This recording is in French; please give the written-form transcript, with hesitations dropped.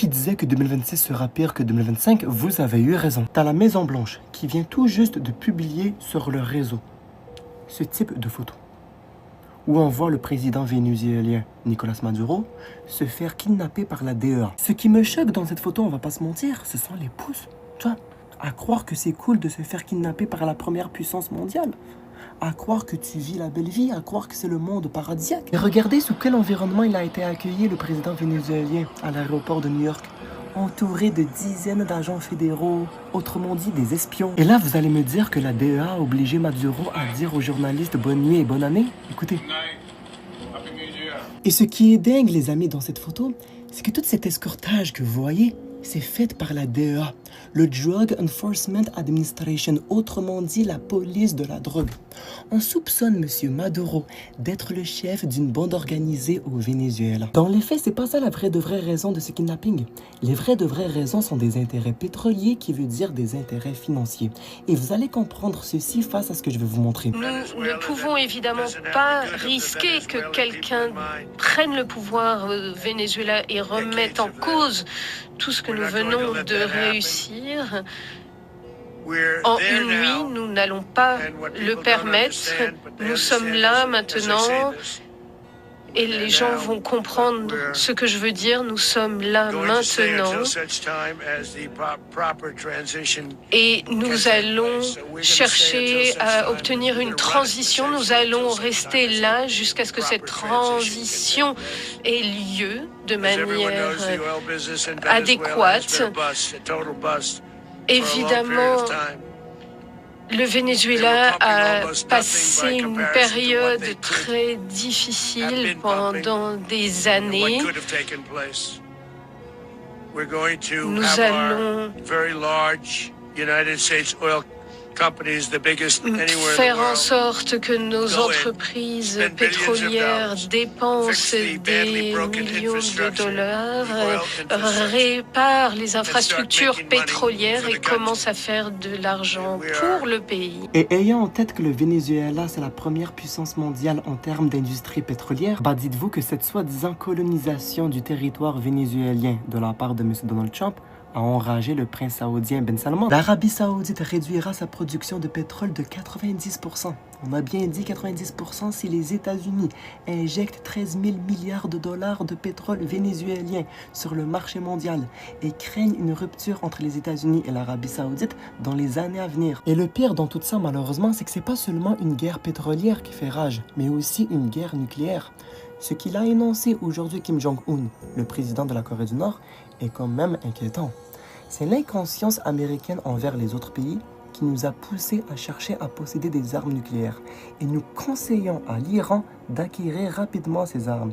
qui disait que 2026 sera pire que 2025, vous avez eu raison. T'as la Maison Blanche qui vient tout juste de publier sur le réseau ce type de photo, où on voit le président vénézuélien Nicolás Maduro se faire kidnapper par la DEA. Ce qui me choque dans cette photo, on va pas se mentir, ce sont les pouces. Tu vois, à croire que c'est cool de se faire kidnapper par la première puissance mondiale. À croire que tu vis la belle vie, à croire que c'est le monde paradisiaque. Et regardez sous quel environnement il a été accueilli, le président vénézuélien, à l'aéroport de New York, entouré de dizaines d'agents fédéraux, autrement dit des espions. Et là, vous allez me dire que la DEA a obligé Maduro à dire aux journalistes bonne nuit et bonne année? Écoutez. Et ce qui est dingue, les amis, dans cette photo, c'est que tout cet escortage que vous voyez, c'est fait par la DEA, le Drug Enforcement Administration, autrement dit la police de la drogue. On soupçonne M. Maduro d'être le chef d'une bande organisée au Venezuela. Dans les faits, c'est pas ça la vraie raison de ce kidnapping. Les vraies raisons sont des intérêts pétroliers, qui veut dire des intérêts financiers. Et vous allez comprendre ceci face à ce que je vais vous montrer. Nous ne pouvons évidemment pas risquer que quelqu'un prenne le pouvoir au Venezuela et remette en cause tout ce que nous venons de réussir. En une nuit, nous n'allons pas le permettre. Nous sommes là maintenant et les gens vont comprendre ce que je veux dire. Nous sommes là maintenant et nous allons chercher à obtenir une transition. Nous allons rester là jusqu'à ce que cette transition ait lieu de manière adéquate. Évidemment, le Venezuela a passé une période très difficile pendant des années. Nous allons faire en sorte que nos entreprises pétrolières dépensent des millions de dollars, réparent les infrastructures pétrolières et commencent à faire de l'argent pour le pays. Et ayant en tête que le Venezuela, c'est la première puissance mondiale en termes d'industrie pétrolière, dites-vous que cette soi-disant colonisation du territoire vénézuélien de la part de M. Donald Trump a enragé le prince saoudien Ben Salman. L'Arabie saoudite réduira sa production de pétrole de 90%. On a bien dit 90% si les États-Unis injectent 13 000 milliards de dollars de pétrole vénézuélien sur le marché mondial et craignent une rupture entre les États-Unis et l'Arabie saoudite dans les années à venir. Et le pire dans tout ça, malheureusement, c'est que c'est pas seulement une guerre pétrolière qui fait rage, mais aussi une guerre nucléaire. Ce qu'il a énoncé aujourd'hui Kim Jong-un, le président de la Corée du Nord, est quand même inquiétant. C'est l'inconscience américaine envers les autres pays qui nous a poussés à chercher à posséder des armes nucléaires. Et nous conseillons à l'Iran d'acquérir rapidement ces armes.